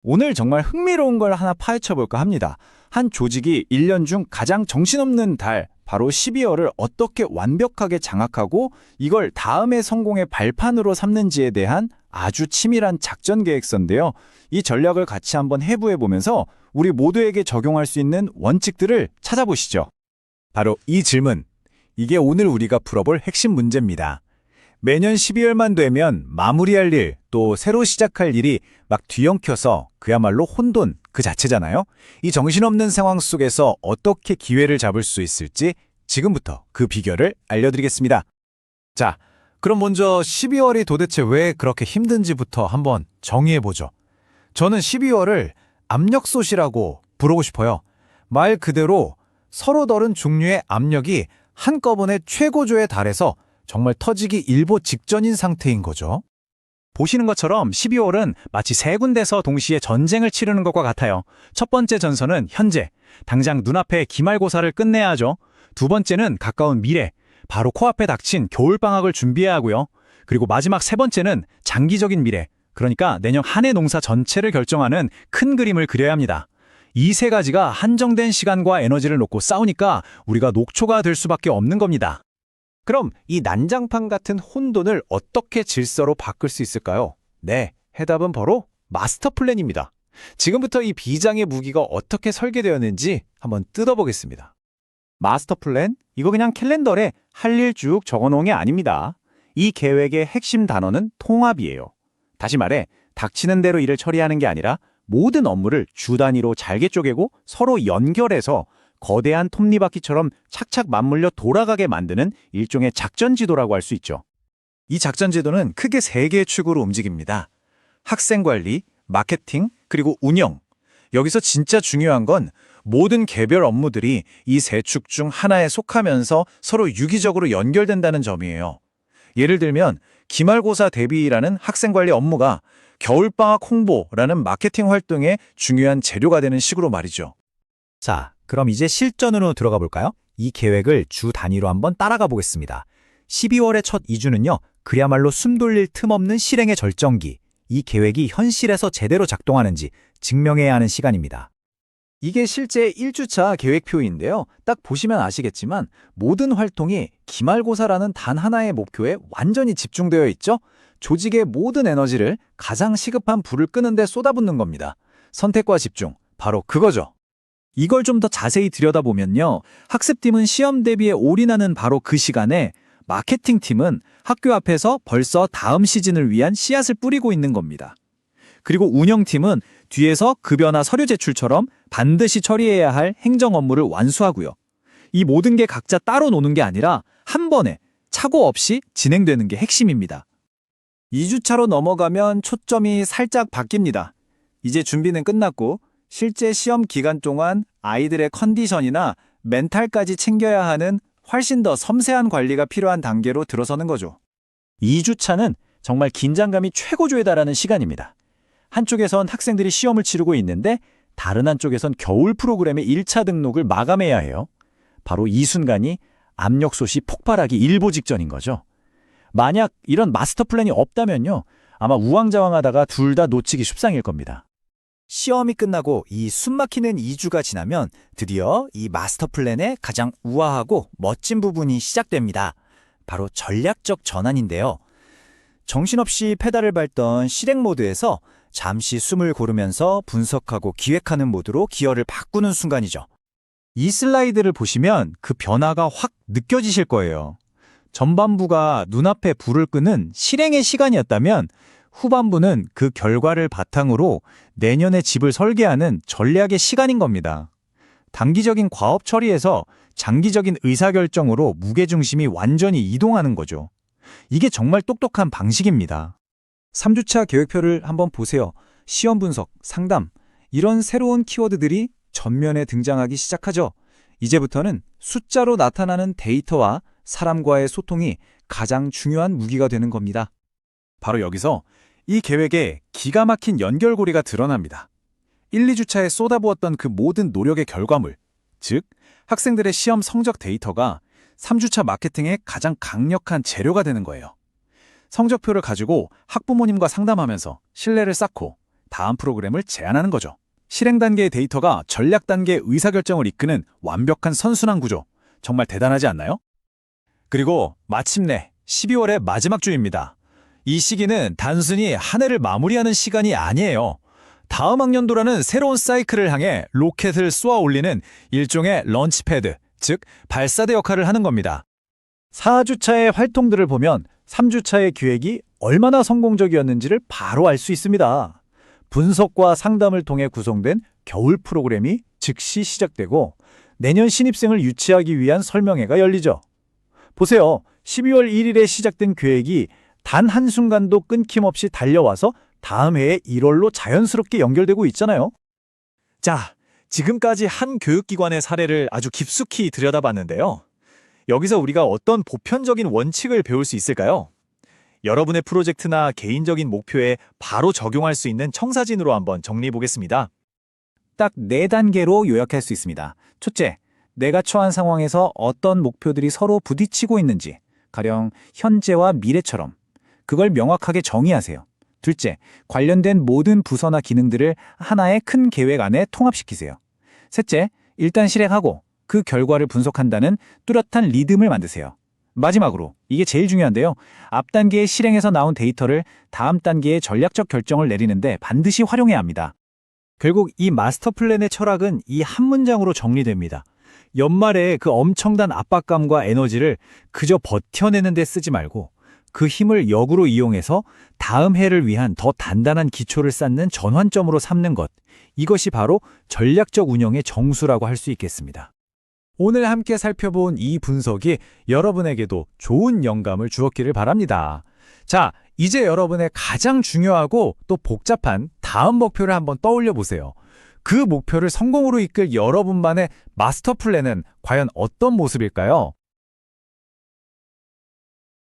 오늘 정말 흥미로운 걸 하나 파헤쳐 볼까 합니다. 한 조직이 1년 중 가장 정신없는 달, 바로 12월을 어떻게 완벽하게 장악하고 이걸 다음의 성공의 발판으로 삼는지에 대한 아주 치밀한 작전 계획서인데요. 이 전략을 같이 한번 해부해 보면서 우리 모두에게 적용할 수 있는 원칙들을 찾아보시죠. 바로 이 질문. 이게 오늘 우리가 풀어볼 핵심 문제입니다. 매년 12월만 되면 마무리할 일, 또 새로 시작할 일이 막 뒤엉켜서 그야말로 혼돈 그 자체잖아요. 이 정신없는 상황 속에서 어떻게 기회를 잡을 수 있을지 지금부터 그 비결을 알려드리겠습니다. 자, 그럼 먼저 12월이 도대체 왜 그렇게 힘든지부터 한번 정의해보죠. 저는 12월을 압력솥이라고 부르고 싶어요. 말 그대로 서로 다른 종류의 압력이 한꺼번에 최고조에 달해서 정말 터지기 일보 직전인 상태인 거죠. 보시는 것처럼 12월은 마치 세 군데서 동시에 전쟁을 치르는 것과 같아요. 첫 번째 전선은 현재, 당장 눈앞에 기말고사를 끝내야 하죠. 두 번째는 가까운 미래, 바로 코앞에 닥친 겨울방학을 준비해야 하고요. 그리고 마지막 세 번째는 장기적인 미래, 그러니까 내년 한 해 농사 전체를 결정하는 큰 그림을 그려야 합니다. 이 세 가지가 한정된 시간과 에너지를 놓고 싸우니까 우리가 녹초가 될 수밖에 없는 겁니다. 그럼 이 난장판 같은 혼돈을 어떻게 질서로 바꿀 수 있을까요? 네, 해답은 바로 마스터 플랜입니다. 지금부터 이 비장의 무기가 어떻게 설계되었는지 한번 뜯어보겠습니다. 마스터 플랜? 이거 그냥 캘린더에 할 일 쭉 적어놓은 게 아닙니다. 이 계획의 핵심 단어는 통합이에요. 다시 말해, 닥치는 대로 일을 처리하는 게 아니라 모든 업무를 주 단위로 잘게 쪼개고 서로 연결해서 거대한 톱니바퀴처럼 착착 맞물려 돌아가게 만드는 일종의 작전 지도라고 할 수 있죠. 이 작전 지도는 크게 세 개의 축으로 움직입니다. 학생 관리, 마케팅, 그리고 운영. 여기서 진짜 중요한 건 모든 개별 업무들이 이 세 축 중 하나에 속하면서 서로 유기적으로 연결된다는 점이에요. 예를 들면 기말고사 대비라는 학생 관리 업무가 겨울방학 홍보라는 마케팅 활동의 중요한 재료가 되는 식으로 말이죠. 자, 그럼 이제 실전으로 들어가 볼까요? 이 계획을 주 단위로 한번 따라가 보겠습니다. 12월의 첫 2주는요, 그야말로 숨 돌릴 틈 없는 실행의 절정기. 이 계획이 현실에서 제대로 작동하는지 증명해야 하는 시간입니다. 이게 실제 1주차 계획표인데요. 딱 보시면 아시겠지만 모든 활동이 기말고사라는 단 하나의 목표에 완전히 집중되어 있죠? 조직의 모든 에너지를 가장 시급한 불을 끄는 데 쏟아붓는 겁니다. 선택과 집중, 바로 그거죠. 이걸 좀 더 자세히 들여다보면요, 학습팀은 시험 대비에 올인하는 바로 그 시간에 마케팅팀은 학교 앞에서 벌써 다음 시즌을 위한 씨앗을 뿌리고 있는 겁니다. 그리고 운영팀은 뒤에서 급여나 서류 제출처럼 반드시 처리해야 할 행정 업무를 완수하고요. 이 모든 게 각자 따로 노는 게 아니라 한 번에 착오 없이 진행되는 게 핵심입니다. 2주차로 넘어가면 초점이 살짝 바뀝니다. 이제 준비는 끝났고 실제 시험 기간 동안 아이들의 컨디션이나 멘탈까지 챙겨야 하는 훨씬 더 섬세한 관리가 필요한 단계로 들어서는 거죠. 2주차는 정말 긴장감이 최고조에 달하는 시간입니다. 한쪽에선 학생들이 시험을 치르고 있는데 다른 한쪽에선 겨울 프로그램의 1차 등록을 마감해야 해요. 바로 이 순간이 압력솥이 폭발하기 일보 직전인 거죠. 만약 이런 마스터 플랜이 없다면요, 아마 우왕좌왕하다가 둘 다 놓치기 십상일 겁니다. 시험이 끝나고 이 숨막히는 2주가 지나면 드디어 이 마스터 플랜의 가장 우아하고 멋진 부분이 시작됩니다. 바로 전략적 전환인데요. 정신없이 페달을 밟던 실행 모드에서 잠시 숨을 고르면서 분석하고 기획하는 모드로 기어를 바꾸는 순간이죠. 이 슬라이드를 보시면 그 변화가 확 느껴지실 거예요. 전반부가 눈앞에 불을 끄는 실행의 시간이었다면 후반부는 그 결과를 바탕으로 내년에 집을 설계하는 전략의 시간인 겁니다. 단기적인 과업 처리에서 장기적인 의사결정으로 무게중심이 완전히 이동하는 거죠. 이게 정말 똑똑한 방식입니다. 3주차 계획표를 한번 보세요. 시험 분석, 상담, 이런 새로운 키워드들이 전면에 등장하기 시작하죠. 이제부터는 숫자로 나타나는 데이터와 사람과의 소통이 가장 중요한 무기가 되는 겁니다. 바로 여기서 이 계획에 기가 막힌 연결고리가 드러납니다. 1, 2주차에 쏟아부었던 그 모든 노력의 결과물, 즉 학생들의 시험 성적 데이터가 3주차 마케팅의 가장 강력한 재료가 되는 거예요. 성적표를 가지고 학부모님과 상담하면서 신뢰를 쌓고 다음 프로그램을 제안하는 거죠. 실행 단계의 데이터가 전략 단계의 의사결정을 이끄는 완벽한 선순환 구조. 정말 대단하지 않나요? 그리고 마침내 12월의 마지막 주입니다. 이 시기는 단순히 한 해를 마무리하는 시간이 아니에요. 다음 학년도라는 새로운 사이클을 향해 로켓을 쏘아 올리는 일종의 런치패드, 즉 발사대 역할을 하는 겁니다. 4주차의 활동들을 보면 3주차의 기획이 얼마나 성공적이었는지를 바로 알 수 있습니다. 분석과 상담을 통해 구성된 겨울 프로그램이 즉시 시작되고 내년 신입생을 유치하기 위한 설명회가 열리죠. 보세요. 12월 1일에 시작된 계획이 단 한순간도 끊김없이 달려와서 다음 해의 1월로 자연스럽게 연결되고 있잖아요. 자, 지금까지 한 교육기관의 사례를 아주 깊숙이 들여다봤는데요. 여기서 우리가 어떤 보편적인 원칙을 배울 수 있을까요? 여러분의 프로젝트나 개인적인 목표에 바로 적용할 수 있는 청사진으로 한번 정리해 보겠습니다. 딱 4단계로 요약할 수 있습니다. 첫째, 내가 처한 상황에서 어떤 목표들이 서로 부딪히고 있는지, 가령 현재와 미래처럼 그걸 명확하게 정의하세요. 둘째, 관련된 모든 부서나 기능들을 하나의 큰 계획 안에 통합시키세요. 셋째, 일단 실행하고 그 결과를 분석한다는 뚜렷한 리듬을 만드세요. 마지막으로, 이게 제일 중요한데요. 앞 단계의 실행에서 나온 데이터를 다음 단계의 전략적 결정을 내리는데 반드시 활용해야 합니다. 결국 이 마스터 플랜의 철학은 이 한 문장으로 정리됩니다. 연말에 그 엄청난 압박감과 에너지를 그저 버텨내는 데 쓰지 말고 그 힘을 역으로 이용해서 다음 해를 위한 더 단단한 기초를 쌓는 전환점으로 삼는 것. 이것이 바로 전략적 운영의 정수라고 할 수 있겠습니다. 오늘 함께 살펴본 이 분석이 여러분에게도 좋은 영감을 주었기를 바랍니다. 자, 이제 여러분의 가장 중요하고 또 복잡한 다음 목표를 한번 떠올려 보세요. 그 목표를 성공으로 이끌 여러분만의 마스터 플랜은 과연 어떤 모습일까요?